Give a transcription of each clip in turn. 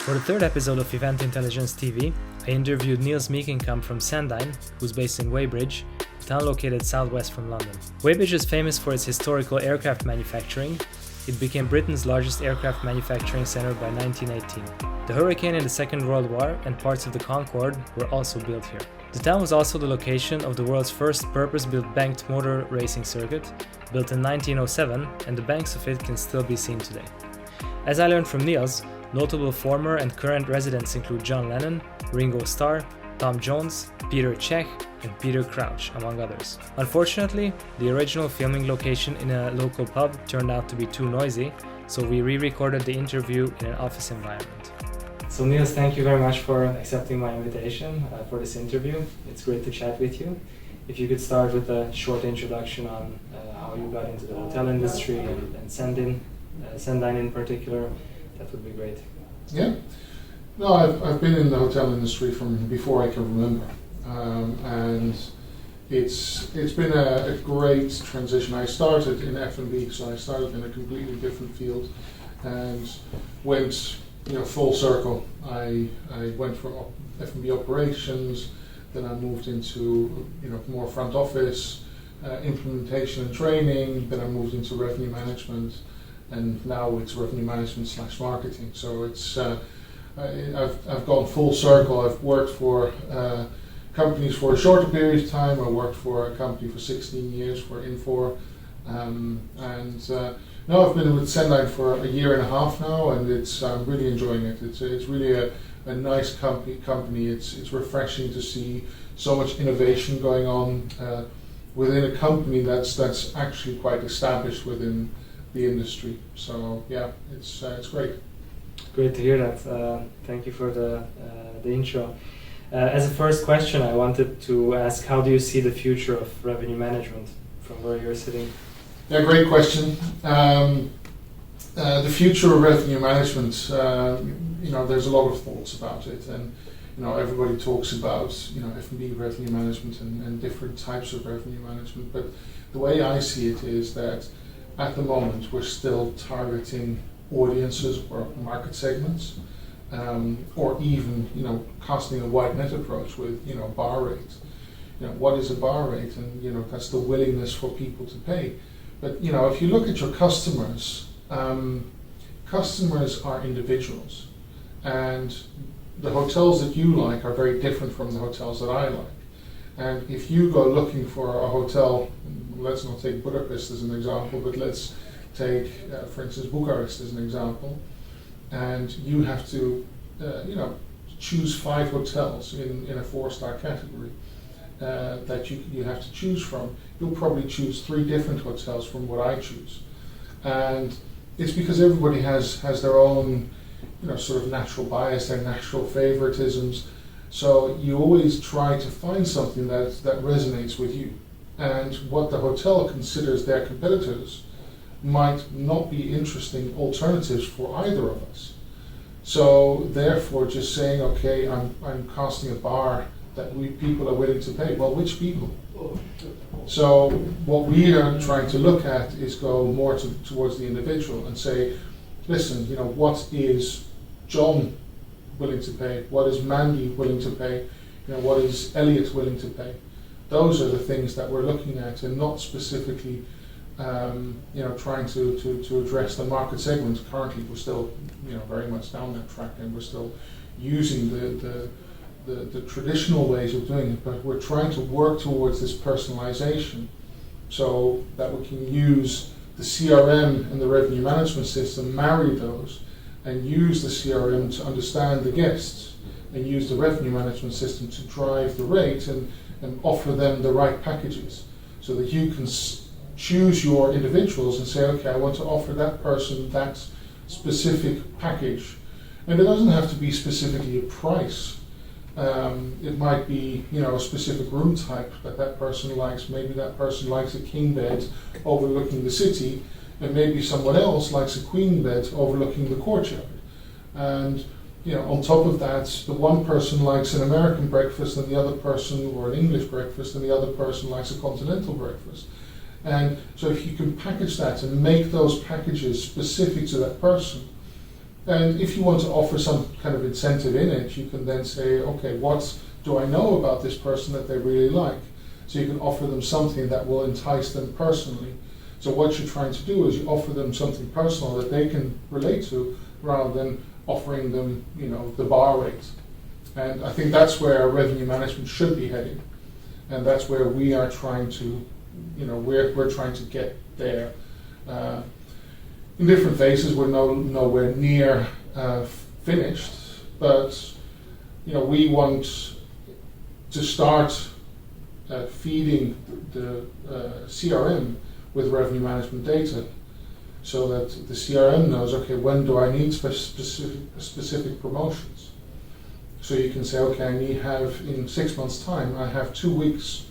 For the third episode of Event Intelligence TV, I interviewed Niels Mekenkamp from Cendyn, who's based in Weybridge, a town located southwest from London. Weybridge is famous for its historical aircraft manufacturing. It became Britain's largest aircraft manufacturing centre by 1918. The Hurricane in the Second World War and parts of the Concorde were also built here. The town was also the location of the world's first purpose-built banked motor racing circuit, built in 1907, and the banks of it can still be seen today. As I learned from Niels, notable former and current residents include John Lennon, Ringo Starr, Tom Jones, Peter Cech, and Peter Crouch, among others. Unfortunately, the original filming location in a local pub turned out to be too noisy, so we re-recorded the interview in an office environment. So Niels, thank you very much for accepting my invitation for this interview. It's great to chat with you. If you could start with a short introduction on how you got into the hotel industry and Cendyn in particular, that would be great. Yeah. No, I've been in the hotel industry from before I can remember, and it's been a great transition. I started in F&B, so I started in a completely different field, and went full circle. I went from F&B operations, then I moved into more front office, implementation and training. Then I moved into revenue management, and now it's revenue management / marketing. So it's I've gone full circle. I've worked for companies for a shorter period of time. I worked for a company for 16 years for Infor, and now I've been with Cendyn for a year and a half now, and I'm really enjoying it. It's really a nice company. It's refreshing to see so much innovation going on within a company that's actually quite established within the industry. So yeah, it's great. Great to hear that. Thank you for the intro. As a first question, I wanted to ask, how do you see the future of revenue management from where you're sitting? Yeah, great question. The future of revenue management, there's a lot of thoughts about it, and everybody talks about F&B revenue management and different types of revenue management. But the way I see it is that at the moment we're still targeting audiences or market segments, or even casting a wide net approach with bar rate. What is a bar rate? And that's the willingness for people to pay. But if you look at your customers, customers are individuals, and the hotels that you like are very different from the hotels that I like. And if you go looking for a hotel, let's not take Budapest as an example, but let's take, for instance, Bucharest as an example, and you have to, choose 5 hotels in a 4-star category that you have to choose from. You'll probably choose 3 different hotels from what I choose, and it's because everybody has their own, sort of natural bias, their natural favoritisms. So you always try to find something that resonates with you, and what the hotel considers their competitors might not be interesting alternatives for either of us. So therefore, just saying, okay, I'm casting a bar that people are willing to pay. Well, which people? So what we are trying to look at is go more towards the individual and say, listen, what is John willing to pay? What is Mandy willing to pay? What is Elliot willing to pay? Those are the things that we're looking at, and not specifically trying to address the market segment. Currently, we're still very much down that track, and we're still using the traditional ways of doing it, but we're trying to work towards this personalization so that we can use the CRM and the revenue management system, marry those, and use the CRM to understand the guests, and use the revenue management system to drive the rate and offer them the right packages, so that you can choose your individuals and say, okay, I want to offer that person that specific package. And it doesn't have to be specifically a price. It might be a specific room type that person likes. Maybe that person likes a king bed overlooking the city, and maybe someone else likes a queen bed overlooking the courtyard. And on top of that, the one person likes an American breakfast and the other person, or an English breakfast, and the other person likes a continental breakfast. And so if you can package that and make those packages specific to that person, And if you want to offer some kind of incentive in it, you can then say, okay, what do I know about this person that they really like? So you can offer them something that will entice them personally. So what you're trying to do is you offer them something personal that they can relate to, rather than offering them, the bar rate. And I think that's where revenue management should be heading, and that's where we are trying to, we're trying to get there. In different phases, we're nowhere near finished, but we want to start feeding the CRM with revenue management data, so that the CRM knows, okay, when do I need specific promotions? So you can say, okay, in 6 months' time, I have 2 weeks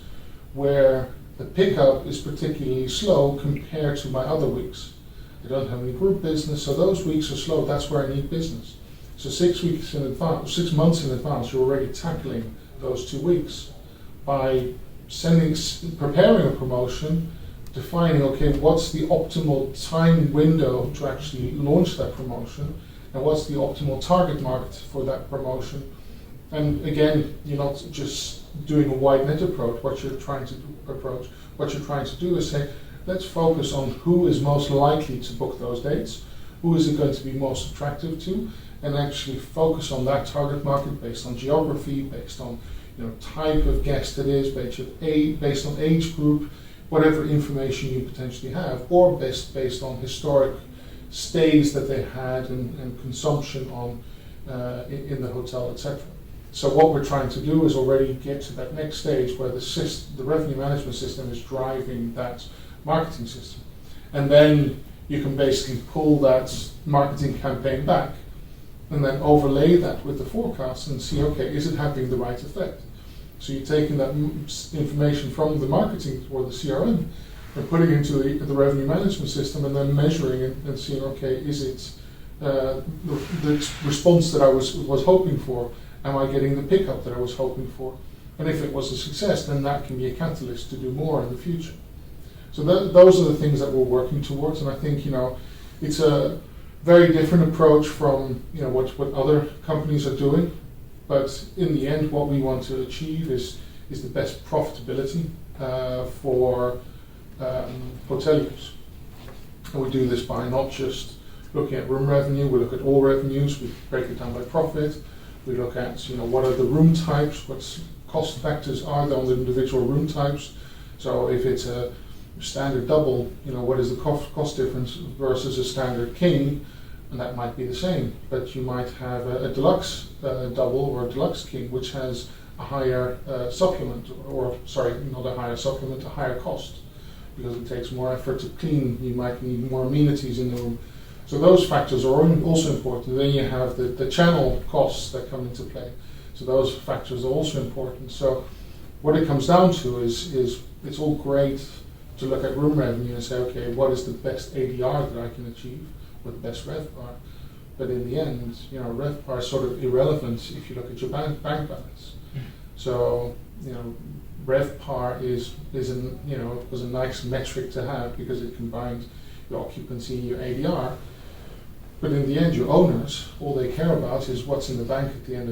where the pickup is particularly slow compared to my other weeks. I don't have any group business, so those weeks are slow. That's where I need business. So 6 months in advance, you're already tackling those 2 weeks by preparing a promotion, defining, okay, what's the optimal time window to actually launch that promotion, and what's the optimal target market for that promotion. And again, you're not just doing a wide net approach. What you're trying to do is say, let's focus on who is most likely to book those dates, who is it going to be most attractive to, and actually focus on that target market based on geography, based on type of guest it is, based on age group, whatever information you potentially have, or based on historic stays that they had and consumption in the hotel, etc. So what we're trying to do is already get to that next stage where the revenue management system is driving that marketing system. And then you can basically pull that marketing campaign back and then overlay that with the forecast and see, okay, is it having the right effect? So you're taking that information from the marketing or the CRM and putting it into the revenue management system and then measuring it and seeing, okay, is it the response that I was hoping for? Am I getting the pickup that I was hoping for? And if it was a success, then that can be a catalyst to do more in the future. So those are the things that we're working towards, and I think it's a very different approach from what other companies are doing. But in the end, what we want to achieve is the best profitability for hoteliers. And we do this by not just looking at room revenue, we look at all revenues, we break it down by profit, we look at what are the room types, what cost factors are there on the individual room types. So if it's a standard double, what is the cost difference versus a standard king? And that might be the same, but you might have a deluxe double or a deluxe king, which has a higher supplement, not a higher supplement, a higher cost, because it takes more effort to clean. You might need more amenities in the room. So those factors are also important. Then you have the channel costs that come into play. So those factors are also important. So what it comes down to is it's all great to look at room revenue and say, okay, what is the best ADR that I can achieve with the best RevPAR? But in the end, RevPAR is sort of irrelevant if you look at your bank balance. So, RevPAR was a nice metric to have because it combined your occupancy, your ADR. But in the end, your owners, all they care about is what's in the bank at the end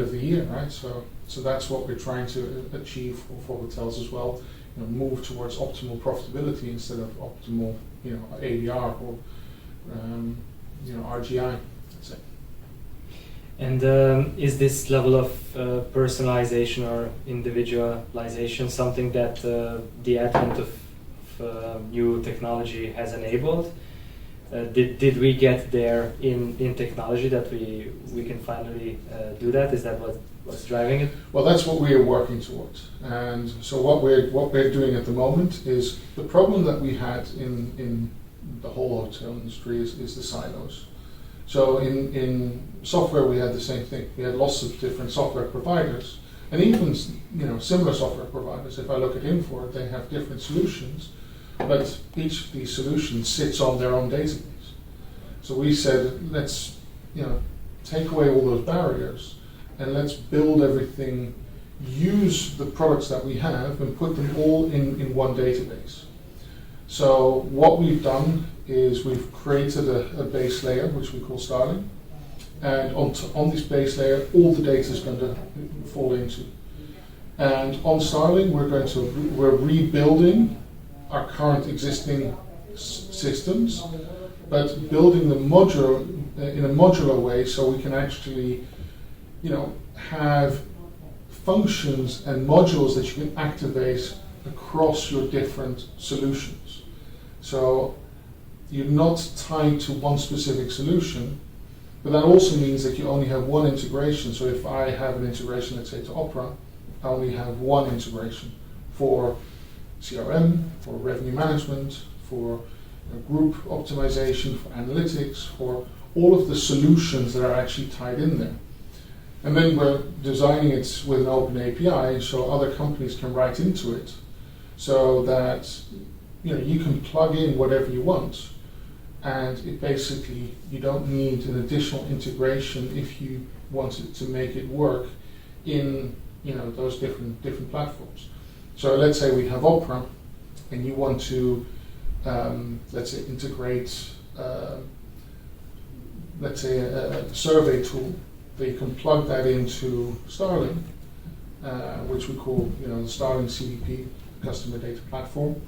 of the year, right? So that's what we're trying to achieve for hotels as well. Move towards optimal profitability instead of optimal, ADR or RGI. That's it. And is this level of personalization or individualization something that the advent of new technology has enabled? Did we get there in technology that we can finally do that? Is that what's driving it? Well, that's what we are working towards. And so what we're doing at the moment is the problem that we had in the whole hotel industry is the silos. So in software we had the same thing. We had lots of different software providers, and even similar software providers. If I look at Infor, they have different solutions, but each of these solutions sits on their own database. So we said, let's take away all those barriers and let's build everything, use the products that we have and put them all in one database. So what we've done is we've created a base layer, which we call Starling. And on this base layer, all the data is going to fall into. And on Starling, we're rebuilding our current existing systems, but building them in a modular way, so we can actually, have functions and modules that you can activate across your different solutions. So you're not tied to one specific solution, but that also means that you only have one integration. So if I have an integration, let's say to Opera, I only have one integration for CRM, for revenue management, for group optimization, for analytics, for all of the solutions that are actually tied in there. And then we're designing it with an open API so other companies can write into it, so that you can plug in whatever you want, and it basically, you don't need an additional integration if you wanted to make it work in those different platforms. So let's say we have Opera, and you want to let's say integrate let's say a survey tool, that you can plug that into Starling, which we call the Starling CDP, Customer Data Platform,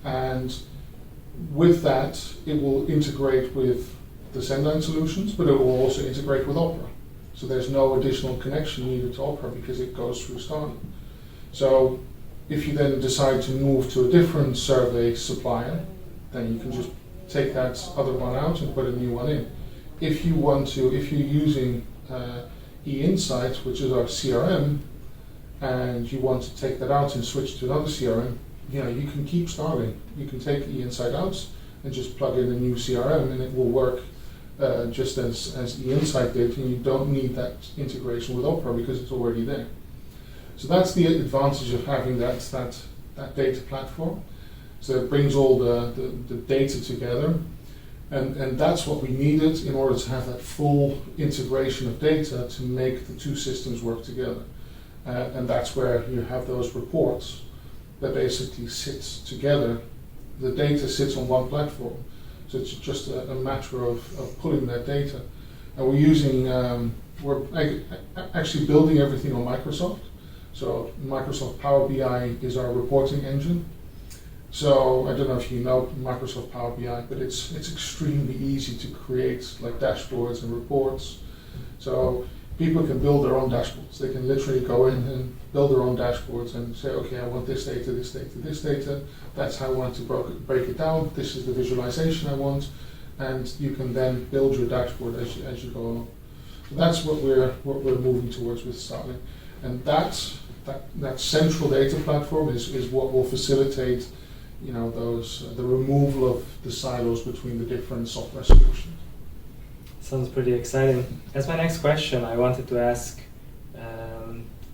and with that it will integrate with the Cendyn solutions, but it will also integrate with Opera. So there's no additional connection needed to Opera because it goes through Starling. So if you then decide to move to a different survey supplier, then you can just take that other one out and put a new one in. If you're using eInsight, which is our CRM, and you want to take that out and switch to another CRM, you can keep Starling. You can take eInsight out and just plug in a new CRM, and it will work just as eInsight did, and you don't need that integration with Opera because it's already there. So that's the advantage of having that data platform. So it brings all the data together, and that's what we needed in order to have that full integration of data to make the two systems work together. And that's where you have those reports that basically sits together. The data sits on one platform, so it's just a matter of pulling that data. And we're actually building everything on Microsoft. So Microsoft Power BI is our reporting engine. So I don't know if you know Microsoft Power BI, but it's extremely easy to create like dashboards and reports. So people can build their own dashboards. They can literally go in and build their own dashboards and say, okay, I want this data, this data, this data. That's how I want to break it down. This is the visualization I want, and you can then build your dashboard as you go along. So that's what we're moving towards with Starling, and that central data platform is what will facilitate the removal of the silos between the different software solutions. Sounds pretty exciting. As my next question, I wanted to ask,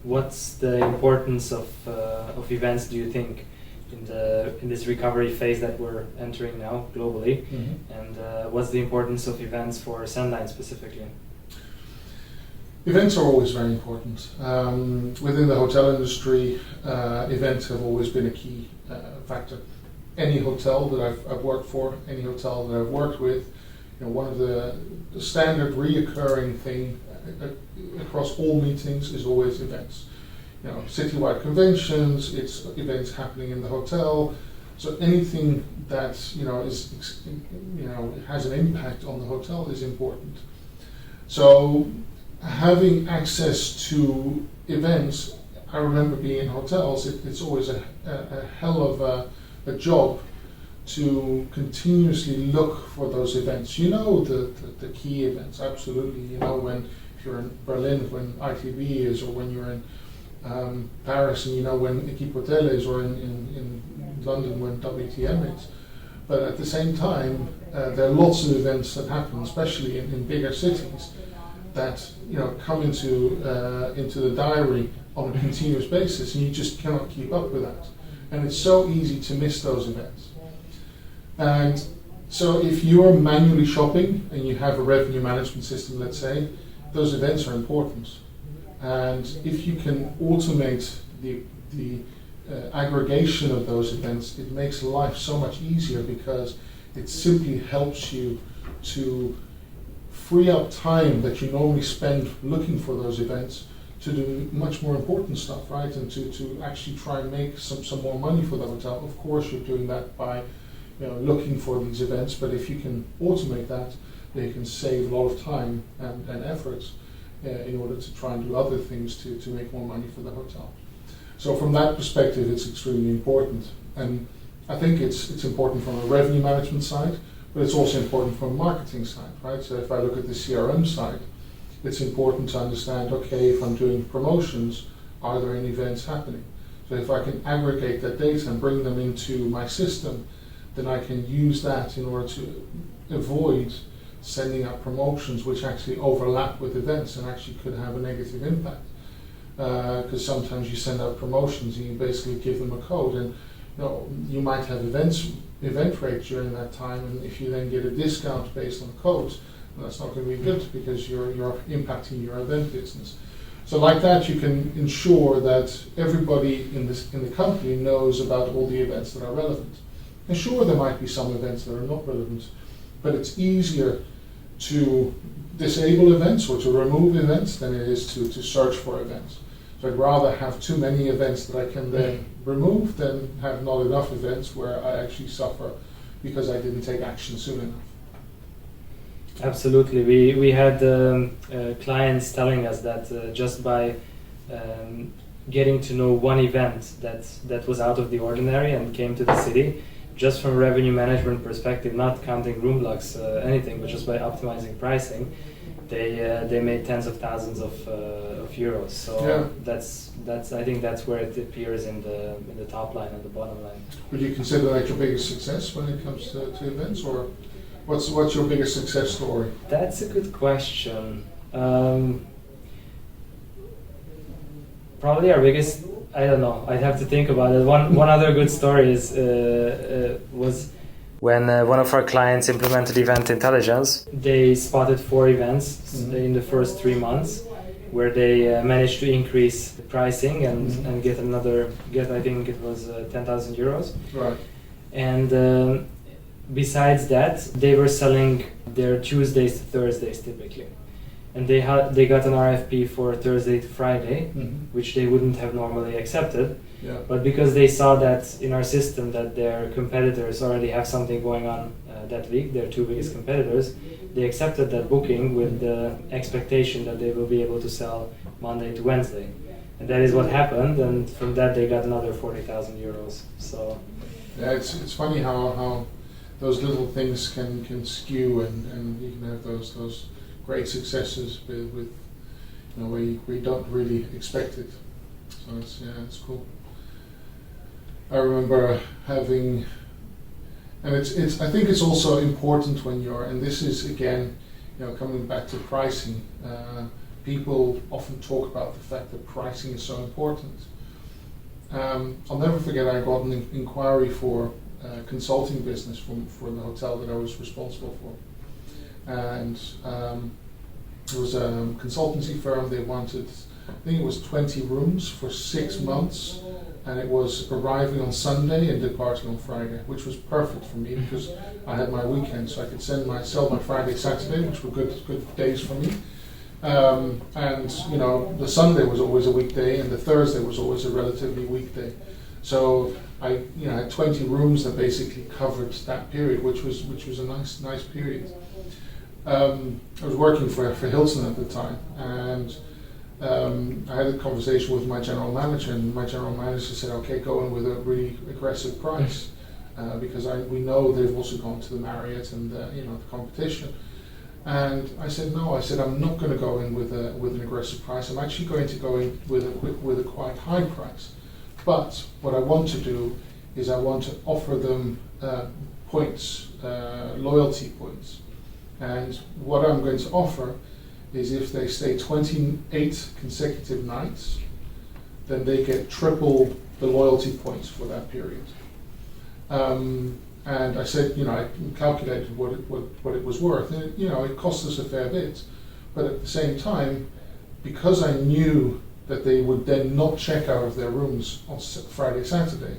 what's the importance of events, do you think, in this recovery phase that we're entering now globally? Mm-hmm. And what's the importance of events for Cendyn specifically? Events are always very important. Within the hotel industry, events have always been a key factor. Any hotel that I've worked for, any hotel that I've worked with, one of the standard reoccurring thing across all meetings is always events. Citywide conventions, it's events happening in the hotel. So anything that has an impact on the hotel is important. So having access to events, I remember being in hotels, it's always a hell of a job to continuously look for those events. The key events, absolutely. If you're in Berlin, when ITB is, or when you're in Paris, and when Equipe Hotel is, or in London when WTM is. But at the same time, there are lots of events that happen, especially in bigger cities, that come into the diary on a continuous basis, and you just cannot keep up with that. And it's so easy to miss those events. And so if you're manually shopping and you have a revenue management system, let's say, those events are important. And if you can automate the aggregation of those events, it makes life so much easier because it simply helps you to free up time that you normally spend looking for those events to do much more important stuff, right? And to actually try and make some more money for the hotel. Of course, you're doing that by looking for these events, but if you can automate that, then you can save a lot of time and efforts in order to try and do other things to make more money for the hotel. So from that perspective, it's extremely important. And I think it's important from a revenue management side, but it's also important from a marketing side, right? So if I look at the CRM side, it's important to understand, okay, if I'm doing promotions, are there any events happening? So if I can aggregate that data and bring them into my system, then I can use that in order to avoid sending out promotions which actually overlap with events and actually could have a negative impact. Because sometimes you send out promotions and you basically give them a code, and you might have event rate during that time, and if you then get a discount based on codes, well, that's not going to be good because you're impacting your event business. So like that, you can ensure that everybody in the company knows about all the events that are relevant. And sure, there might be some events that are not relevant, but it's easier to disable events or to remove events than it is to search for events. So I'd rather have too many events that I can then remove than have not enough events where I actually suffer because I didn't take action soon enough. Absolutely. We had clients telling us that just by getting to know one event that was out of the ordinary and came to the city, just from a revenue management perspective, not counting room blocks, anything, but just by optimizing pricing, they made tens of thousands of euros. So yeah. that's I think that's where it appears in the top line and the bottom line. Would you consider that your biggest success when it comes to events, or what's your biggest success story? That's a good question. Probably our biggest. I don't know. I'd have to think about it. One other good story is was when one of our clients implemented event intelligence. They spotted 4 events in the first 3 months, where they managed to increase the pricing and get I think it was 10,000 euros. Right. And besides that, they were selling their Tuesdays to Thursdays typically. And they got an RFP for Thursday to Friday, which they wouldn't have normally accepted. Yeah. But because they saw that in our system that their competitors already have something going on that week, their 2 biggest competitors, they accepted that booking with the expectation that they will be able to sell Monday to Wednesday. And that is what happened, and from that they got another 40,000 euros. So yeah, it's funny how those little things can skew, and you can have those great successes with where you don't really expect it. So it's cool. I remember having, and it's I think it's also important when and this is again, coming back to pricing. People often talk about the fact that pricing is so important. I'll never forget, I got an inquiry for consulting business for the hotel that I was responsible for. And it was a consultancy firm. They wanted, I think it was 20 rooms for 6 months, and it was arriving on Sunday and departing on Friday, which was perfect for me because I had my weekend, so I could sell my Friday, Saturday, which were good days for me. And the Sunday was always a weekday, and the Thursday was always a relatively weekday. So I had 20 rooms that basically covered that period, which was a nice period. I was working for Hilton at the time, and I had a conversation with my general manager, and my general manager said, "Okay, go in with a really aggressive price, because we know they've also gone to the Marriott and the competition." And I said, "No, I'm not going to go in with an aggressive price. I'm actually going to go in with a quite high price. But what I want to do is I want to offer them points, loyalty points. And what I'm going to offer is if they stay 28 consecutive nights, then they get triple the loyalty points for that period." And I said, I calculated what it was worth, and it cost us a fair bit. But at the same time, because I knew that they would then not check out of their rooms on Friday, Saturday,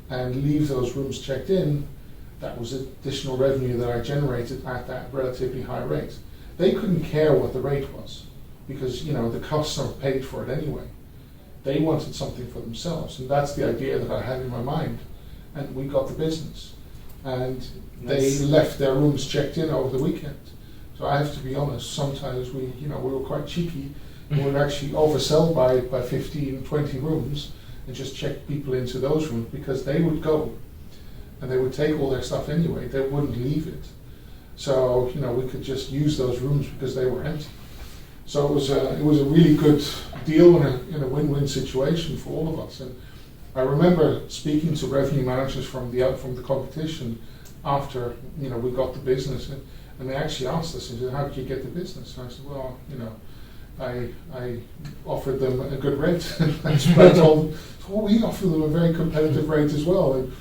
and leave those rooms checked in. That was additional revenue that I generated at that relatively high rate. They couldn't care what the rate was, because the customer paid for it anyway. They wanted something for themselves, and that's the idea that I had in my mind, and we got the business. And they left their rooms checked in over the weekend. So I have to be honest, sometimes we were quite cheeky. We would actually oversell by 15, 20 rooms and just check people into those rooms, because they would go and they would take all their stuff anyway. They wouldn't leave it. So we could just use those rooms because they were empty. So it was a really good deal in a win-win situation for all of us. And I remember speaking to revenue managers from the competition after we got the business, and they actually asked us, and said, "How did you get the business?" And I said, "Well, I offered them a good rate." That's what I told them. Well, we offered them a very competitive rate as well. And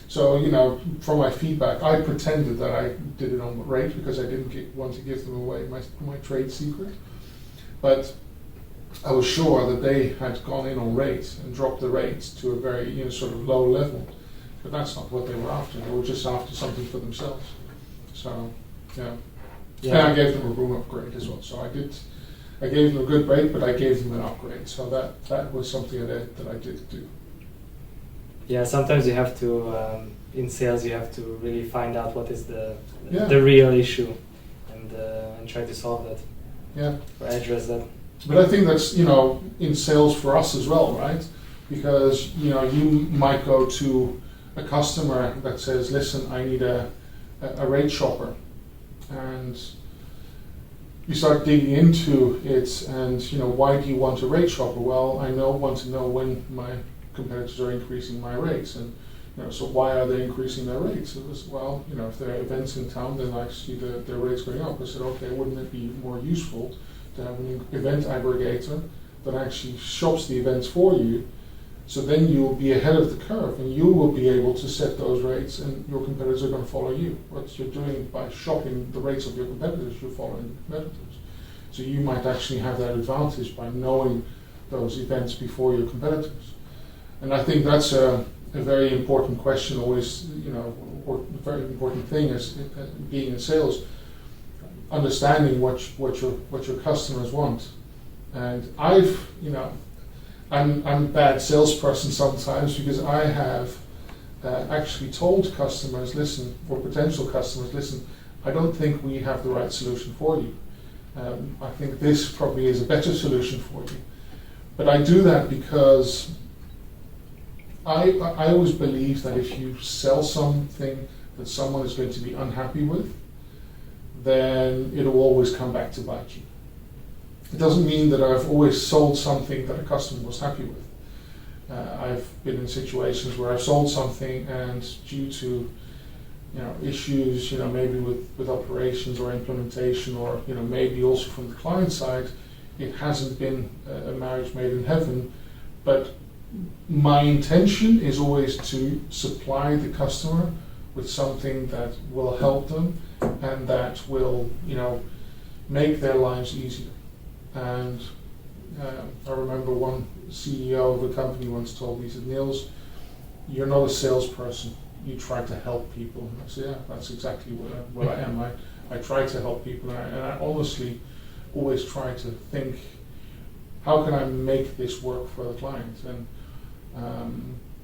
so from my feedback, I pretended that I did it on rate because I didn't want to give them away my trade secret. But I was sure that they had gone in on rate and dropped the rates to a very sort of low level. But that's not what they were after. They were just after something for themselves. So and I gave them a room upgrade as well. So I gave them a good rate, but I gave them an upgrade. So that was something that I did do. Yeah, sometimes you have to in sales you have to really find out what is the real issue, and try to solve that. Yeah. Or address that. But I think that's in sales for us as well, right? Because you might go to a customer that says, "Listen, I need a rate shopper," and you start digging into it, and why do you want a rate shopper? Well, I want to know when my competitors are increasing my rates, and so why are they increasing their rates? It was, well, if there are events in town, then I see their rates going up. I said, okay, wouldn't it be more useful to have an event aggregator that actually shops the events for you, so then you will be ahead of the curve and you will be able to set those rates, and your competitors are going to follow you. What you're doing by shopping the rates of your competitors, you're following the competitors. So you might actually have that advantage by knowing those events before your competitors. And I think that's a very important question always, or a very important thing as being in sales, understanding what your customers want. And I'm a bad salesperson sometimes, because I have actually told customers, listen, or potential customers, listen, I don't think we have the right solution for you. I think this probably is a better solution for you. But I do that because I always believe that if you sell something that someone is going to be unhappy with, then it'll always come back to bite you. It doesn't mean that I've always sold something that a customer was happy with. I've been in situations where I've sold something, and due to issues, maybe with operations or implementation, or maybe also from the client side, it hasn't been a marriage made in heaven. But my intention is always to supply the customer with something that will help them and that will, make their lives easier. And I remember one CEO of a company once told me, he said, "Niels, you're not a salesperson. You try to help people." And I said, "Yeah, that's exactly what I am. I try to help people, and I honestly always try to think, how can I make this work for the client?" And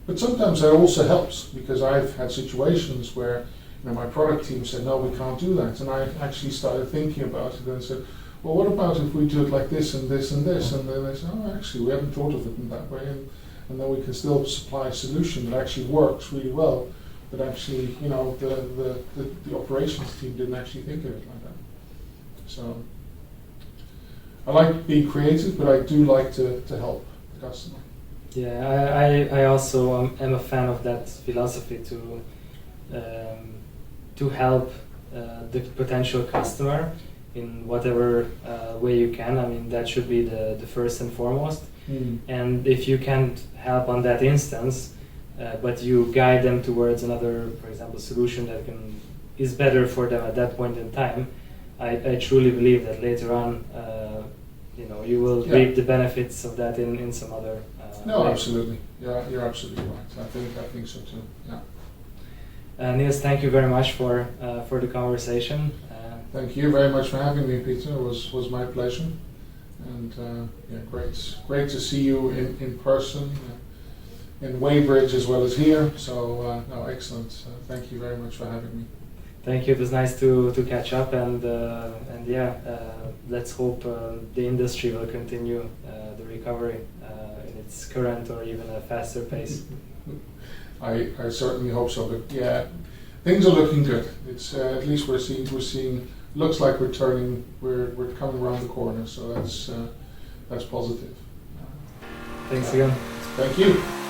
but sometimes that also helps, because I've had situations where my product team said, "No, we can't do that," and I actually started thinking about it and said, "Well, what about if we do it like this and this and this?" And then they said, "Oh, actually, we haven't thought of it in that way," and then we can still supply a solution that actually works really well, but actually, the operations team didn't actually think of it like that. So I like being creative, but I do like to help the customer. Yeah, I also am a fan of that philosophy to help the potential customer in whatever way you can. I mean, that should be the first and foremost. And if you can't help on that instance, but you guide them towards another, for example, solution that is better for them at that point in time, I truly believe that later on you will reap the benefits of that in some other. No, way. absolutely. You're absolutely right. I think so too. Yeah. Niels, thank you very much for the conversation. Thank you very much for having me, Peter. It was my pleasure, and great to see you in person in Weybridge as well as here. So no, excellent. Thank you very much for having me. Thank you. It was nice to catch up, and let's hope the industry will continue the recovery in its current or even a faster pace. I certainly hope so. But yeah, things are looking good. It's at least we're seeing. Looks like we're coming around the corner. So that's positive. Thanks again. Thank you.